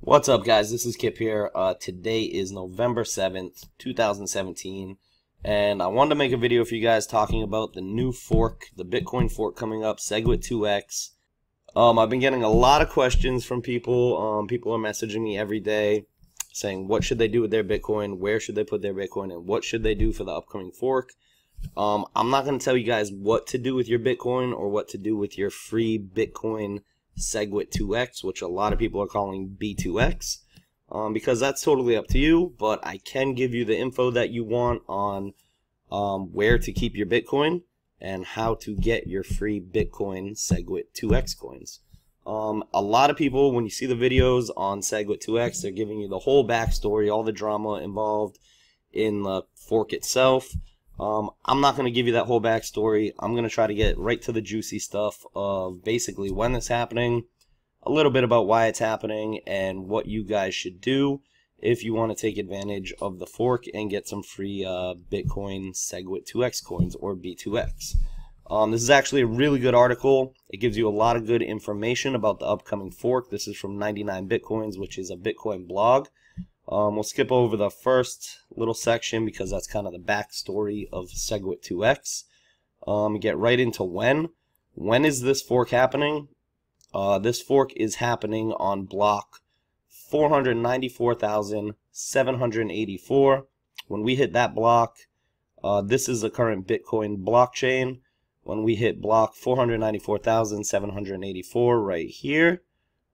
What's up, guys? This is Kip here. Today is November 7th, 2017, and I wanted to make a video for you guys talking about the new fork, the Bitcoin fork coming up, Segwit2x. I've been getting a lot of questions from people. People are messaging me every day saying what should they do with their Bitcoin, where should they put their Bitcoin, and what should they do for the upcoming fork. I'm not going to tell you guys what to do with your Bitcoin or what to do with your free Bitcoin Segwit2x, which a lot of people are calling B2X, because that's totally up to you, but I can give you the info that you want on where to keep your Bitcoin and how to get your free Bitcoin Segwit2x coins. A lot of people, when you see the videos on Segwit2x, they're giving you the whole backstory, all the drama involved in the fork itself. I'm not going to give you that whole backstory. I'm going to try to get right to the juicy stuff of basically when it's happening, a little bit about why it's happening, and what you guys should do if you want to take advantage of the fork and get some free Bitcoin Segwit2x coins, or B2X. This is actually a really good article. It gives you a lot of good information about the upcoming fork. This is from 99 Bitcoins, which is a Bitcoin blog. We'll skip over the first little section because that's kind of the backstory of Segwit2x. Get right into when. When is this fork happening? This fork is happening on block 494,784. When we hit that block, this is the current Bitcoin blockchain. When we hit block 494,784 right here,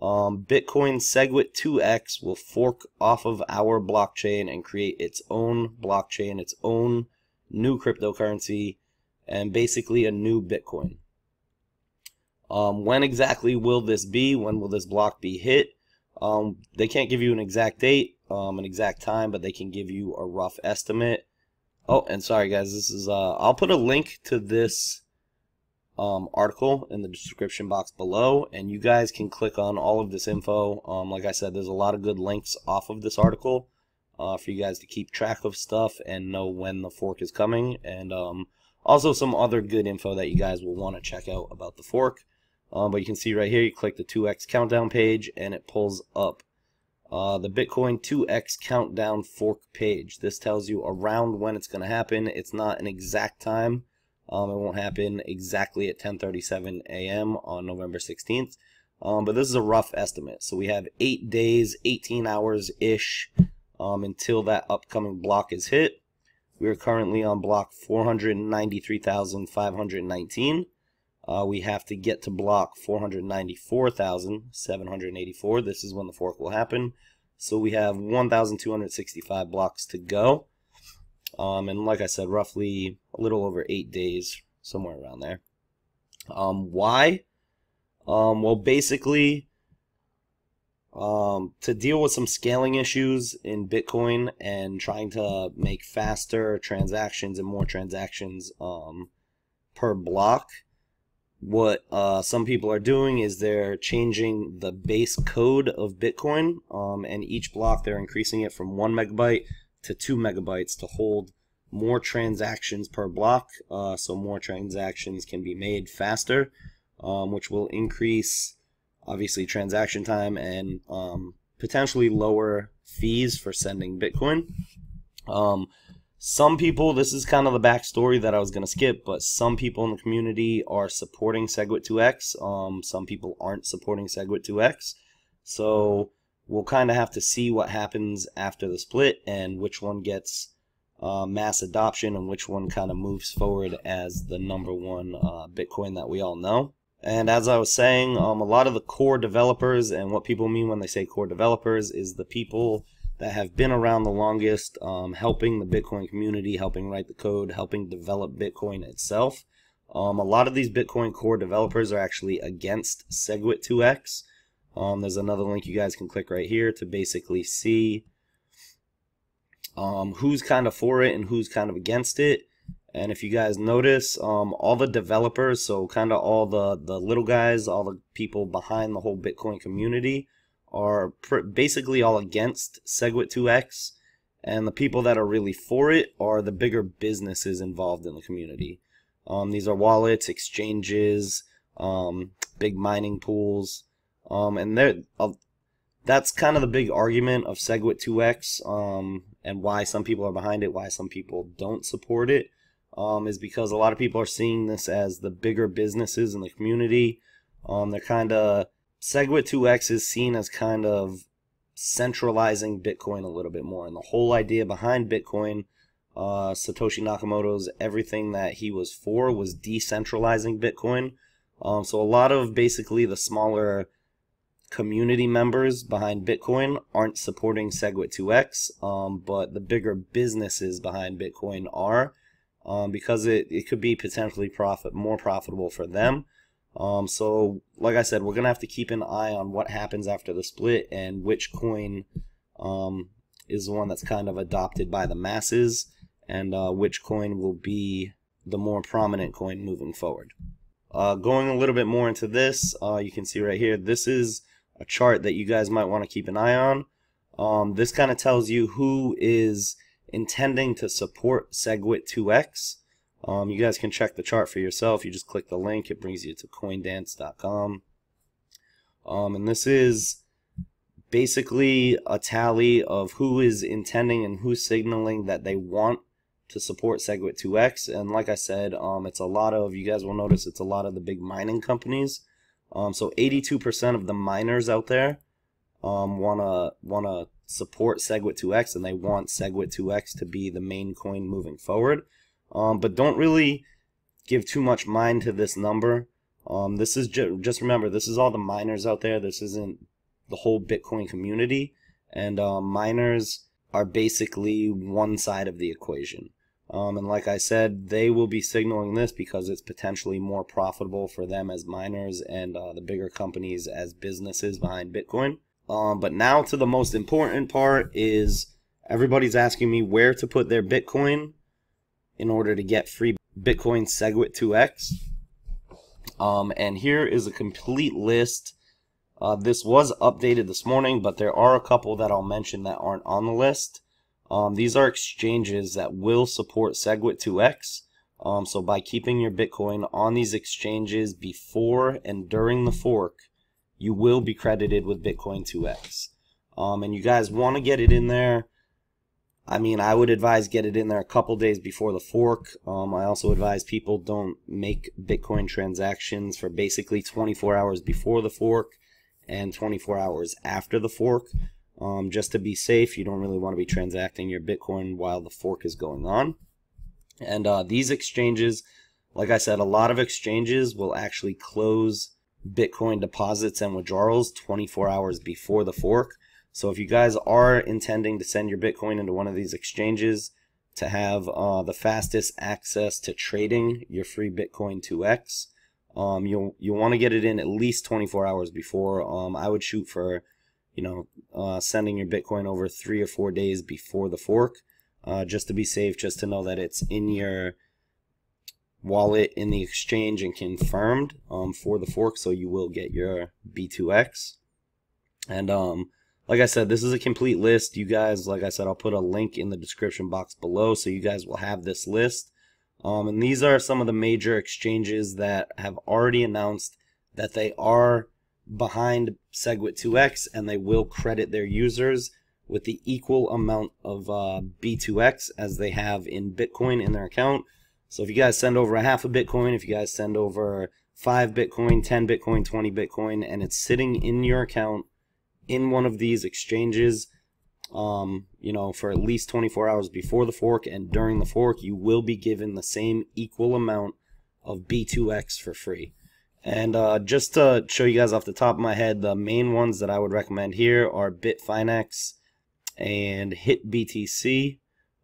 Bitcoin Segwit2x will fork off of our blockchain and create its own blockchain, its own new cryptocurrency, and basically a new Bitcoin. When exactly will this be? When will this block be hit? They can't give you an exact date, an exact time, but they can give you a rough estimate. Oh, and sorry guys, this is I'll put a link to this article in the description box below, and you guys can click on all of this info. Like I said, there's a lot of good links off of this article for you guys to keep track of stuff and know when the fork is coming, and also some other good info that you guys will want to check out about the fork. But you can see right here, you click the 2x countdown page and it pulls up the Bitcoin 2x countdown fork page. This tells you around when it's going to happen. It's not an exact time. It won't happen exactly at 10:37 a.m. on November 16th, but this is a rough estimate. So we have 8 days, 18 hours-ish until that upcoming block is hit. We are currently on block 493,519. We have to get to block 494,784. This is when the fork will happen. So we have 1,265 blocks to go. And like I said, roughly a little over 8 days, somewhere around there. Why? Well, basically, to deal with some scaling issues in Bitcoin and trying to make faster transactions and more transactions per block, what some people are doing is they're changing the base code of Bitcoin, and each block they're increasing it from 1 megabyte to 2 megabytes to hold more transactions per block, so more transactions can be made faster, which will increase obviously transaction time and potentially lower fees for sending Bitcoin. Some people, this is kind of the backstory that I was going to skip, but some people in the community are supporting Segwit2x. Some people aren't supporting Segwit2x. So we'll kind of have to see what happens after the split and which one gets mass adoption and which one kind of moves forward as the #1 Bitcoin that we all know. And as I was saying, a lot of the core developers, and what people mean when they say core developers is the people that have been around the longest, helping the Bitcoin community, helping write the code, helping develop Bitcoin itself. A lot of these Bitcoin core developers are actually against Segwit2x. There's another link you guys can click right here to basically see who's kind of for it and who's kind of against it. And if you guys notice, all the developers, so kind of all the little guys, all the people behind the whole Bitcoin community, are basically all against Segwit2x, and the people that are really for it are the bigger businesses involved in the community. These are wallets, exchanges, big mining pools, and the that's kind of the big argument of segwit2x, and why some people are behind it, why some people don't support it, is because a lot of people are seeing this as the bigger businesses in the community. They're kind of, segwit2x is seen as kind of centralizing Bitcoin a little bit more, and the whole idea behind Bitcoin, Satoshi Nakamoto's everything that he was for was decentralizing Bitcoin. So a lot of basically the smaller community members behind Bitcoin aren't supporting segwit2x, but the bigger businesses behind Bitcoin are, because it could be potentially more profitable for them. So like I said, we're gonna have to keep an eye on what happens after the split and which coin is the one that's kind of adopted by the masses, and which coin will be the more prominent coin moving forward. Going a little bit more into this, you can see right here, this is a chart that you guys might want to keep an eye on. This kind of tells you who is intending to support segwit2x. You guys can check the chart for yourself. You just click the link, it brings you to coindance.com. And this is basically a tally of who is intending and who's signaling that they want to support segwit2x. And like I said, it's a lot of, you guys will notice it's a lot of the big mining companies. So 82% of the miners out there wanna support segwit2x, and they want segwit2x to be the main coin moving forward. But don't really give too much mind to this number. This is just remember, this is all the miners out there. This isn't the whole Bitcoin community, and miners are basically one side of the equation. And like I said, they will be signaling this because it's potentially more profitable for them as miners and the bigger companies as businesses behind Bitcoin. But now to the most important part is everybody's asking me where to put their Bitcoin in order to get free Bitcoin segwit2x. And here is a complete list. This was updated this morning, but there are a couple that I'll mention that aren't on the list. These are exchanges that will support segwit2x. So by keeping your Bitcoin on these exchanges before and during the fork, you will be credited with Bitcoin 2x. And you guys want to get it in there. I mean, I would advise get it in there a couple days before the fork. I also advise people don't make Bitcoin transactions for basically 24 hours before the fork and 24 hours after the fork. Just to be safe, you don't really want to be transacting your Bitcoin while the fork is going on. And these exchanges, like I said, a lot of exchanges will actually close Bitcoin deposits and withdrawals 24 hours before the fork. So if you guys are intending to send your Bitcoin into one of these exchanges to have the fastest access to trading your free Bitcoin 2x, you'll want to get it in at least 24 hours before. I would shoot for, sending your Bitcoin over 3 or 4 days before the fork, just to be safe, just to know that it's in your wallet in the exchange and confirmed for the fork, so you will get your B2X. And like I said, this is a complete list. You guys, like I said, I'll put a link in the description box below so you guys will have this list. And these are some of the major exchanges that have already announced that they are behind segwit2x, and they will credit their users with the equal amount of B2X as they have in Bitcoin in their account. So if you guys send over a half a Bitcoin, if you guys send over 5 Bitcoin, 10 Bitcoin, 20 Bitcoin, and it's sitting in your account in one of these exchanges, for at least 24 hours before the fork and during the fork, you will be given the same equal amount of B2X for free. And just to show you guys off the top of my head, the main ones that I would recommend here are Bitfinex and HitBTC.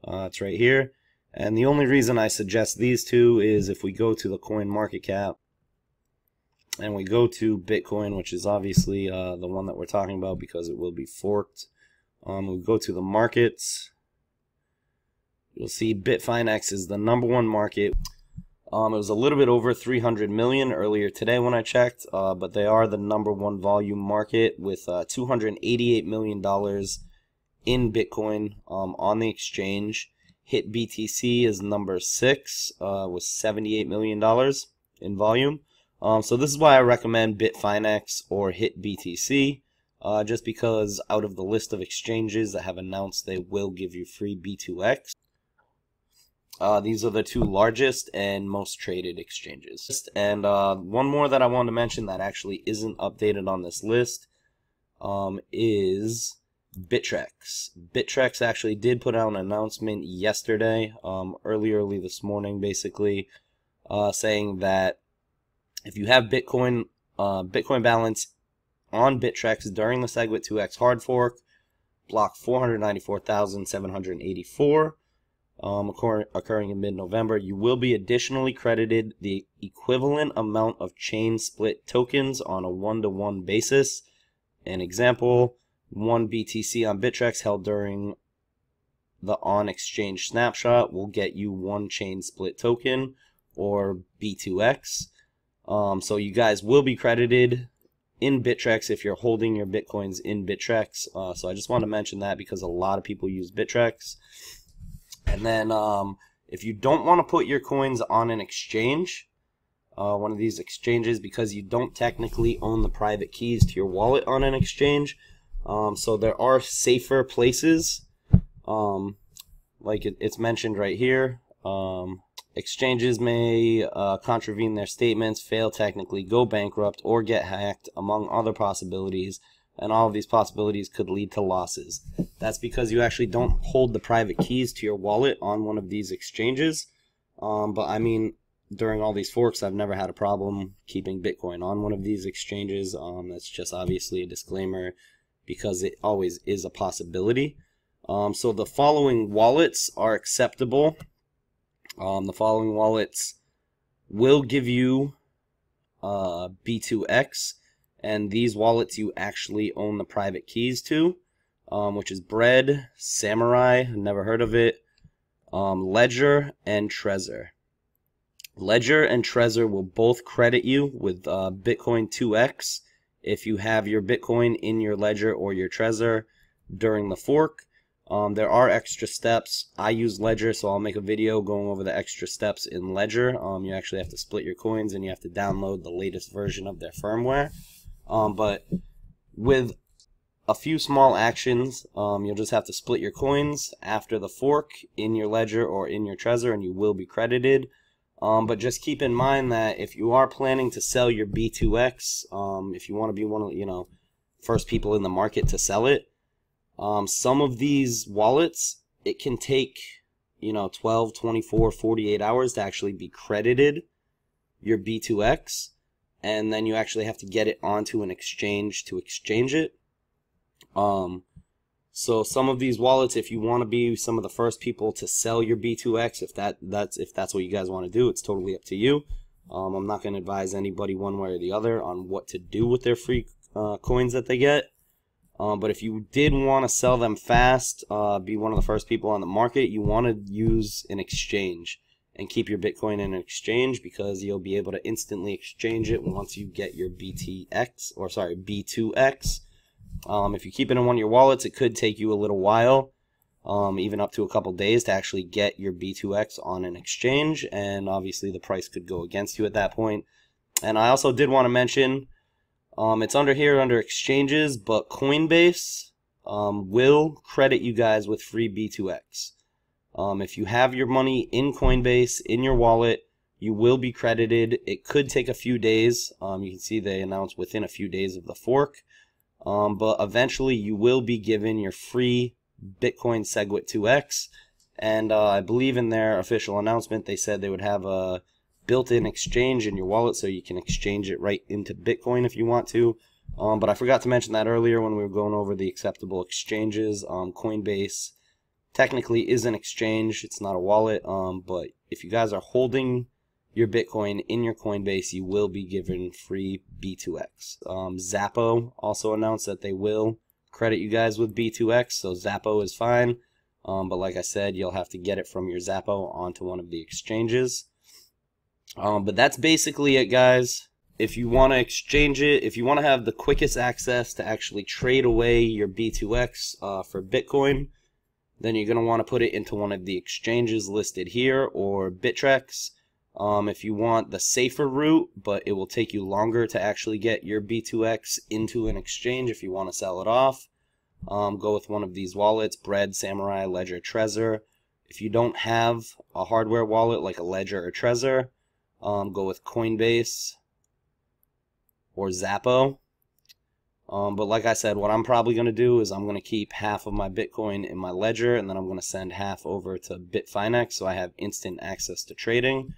It's right here. And the only reason I suggest these two is if we go to the coin market cap and we go to Bitcoin, which is obviously the one that we're talking about because it will be forked. We go to the markets. You'll see Bitfinex is the #1 market. It was a little bit over 300 million earlier today when I checked, but they are the #1 volume market with $288 million in Bitcoin on the exchange. HitBTC is number 6 with $78 million in volume. So this is why I recommend Bitfinex or HitBTC. just because out of the list of exchanges that have announced they will give you free B2X, these are the two largest and most traded exchanges. And one more that I wanted to mention that actually isn't updated on this list is BitTracks. BitTracks actually did put out an announcement yesterday, early this morning, basically, saying that if you have Bitcoin balance on BitTracks during the Segwit2x hard fork, block 494,784, occurring in mid-November, you will be additionally credited the equivalent amount of chain split tokens on a 1-to-1 basis. An example, 1 BTC on BitTracks held during the on-exchange snapshot will get you 1 chain split token, or B2X. So you guys will be credited in BitTracks if you're holding your Bitcoins in BitTracks. So I just want to mention that because a lot of people use BitTracks. And then if you don't want to put your coins on an exchange, one of these exchanges, because you don't technically own the private keys to your wallet on an exchange, so there are safer places, like it's mentioned right here. Exchanges may contravene their statements, fail technically, go bankrupt, or get hacked, among other possibilities, and all of these possibilities could lead to losses. That's because you actually don't hold the private keys to your wallet on one of these exchanges. But I mean, during all these forks, I've never had a problem keeping Bitcoin on one of these exchanges. That's just obviously a disclaimer because it always is a possibility. So the following wallets are acceptable. The following wallets will give you B2X, and these wallets you actually own the private keys to, which is Bread, Samurai, never heard of it, Ledger, and Trezor. Ledger and Trezor will both credit you with Bitcoin 2X if you have your Bitcoin in your Ledger or your Trezor during the fork. There are extra steps. I use Ledger, so I'll make a video going over the extra steps in Ledger. You actually have to split your coins and you have to download the latest version of their firmware. But with a few small actions, you'll just have to split your coins after the fork in your Ledger or in your Trezor, and you will be credited. But just keep in mind that if you are planning to sell your B2X, if you want to be one of the first people in the market to sell it, some of these wallets, it can take 12, 24, 48 hours to actually be credited your B2X, and then you actually have to get it onto an exchange to exchange it. So some of these wallets, if you want to be some of the first people to sell your B2X, if that's what you guys want to do, it's totally up to you. I'm not going to advise anybody one way or the other on what to do with their free coins that they get. But if you did want to sell them fast, be one of the first people on the market, you want to use an exchange and keep your Bitcoin in an exchange, because you'll be able to instantly exchange it once you get your B2X. If you keep it in one of your wallets, it could take you a little while, even up to a couple days, to actually get your B2X on an exchange, and obviously the price could go against you at that point. And I also did want to mention, it's under exchanges, but Coinbase will credit you guys with free B2X. If you have your money in Coinbase, in your wallet, you will be credited. It could take a few days. You can see they announced within a few days of the fork. But eventually you will be given your free Bitcoin Segwit2x. And I believe in their official announcement they said they would have a built-in exchange in your wallet, so you can exchange it right into Bitcoin if you want to. But I forgot to mention that earlier when we were going over the acceptable exchanges. Coinbase technically is an exchange, it's not a wallet, but if you guys are holding your Bitcoin in your Coinbase, you will be given free B2X. Zappo also announced that they will credit you guys with B2X, so Zappo is fine. But like I said, you'll have to get it from your Zappo onto one of the exchanges. But that's basically it, guys. If you want to exchange it, if you want to have the quickest access to actually trade away your B2X for Bitcoin, then you're going to want to put it into one of the exchanges listed here, or BitTracks. If you want the safer route, but it will take you longer to actually get your B2X into an exchange if you want to sell it off, go with one of these wallets: Bread, Samurai, Ledger, Trezor. If you don't have a hardware wallet like a Ledger or Trezor, go with Coinbase or Zappo. But like I said, what I'm probably going to do is I'm going to keep half of my Bitcoin in my Ledger, and then I'm going to send half over to Bitfinex so I have instant access to trading.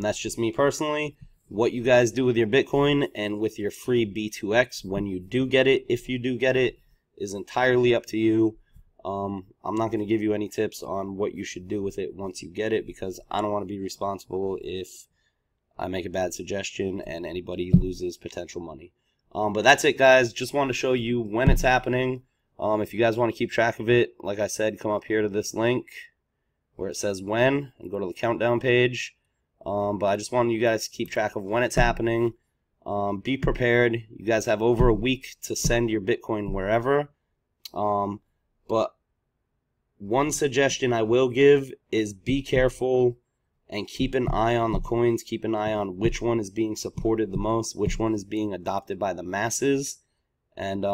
That's just me personally. What you guys do with your Bitcoin and with your free B2X when you do get it, if you do get it, is entirely up to you. I'm not going to give you any tips on what you should do with it once you get it, because I don't want to be responsible if I make a bad suggestion and anybody loses potential money. But that's it, guys. Just wanted to show you when it's happening. If you guys want to keep track of it, like I said, come up here to this link where it says when and go to the countdown page. But I just wanted you guys to keep track of when it's happening. Be prepared. You guys have over a week to send your Bitcoin wherever. But one suggestion I will give is be careful and keep an eye on the coins. Keep an eye on which one is being supported the most, which one is being adopted by the masses, and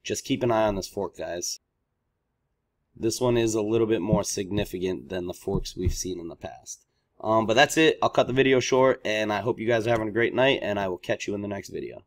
just keep an eye on this fork, guys. This one is a little bit more significant than the forks we've seen in the past. But that's it. I'll cut the video short, and I hope you guys are having a great night, and I will catch you in the next video.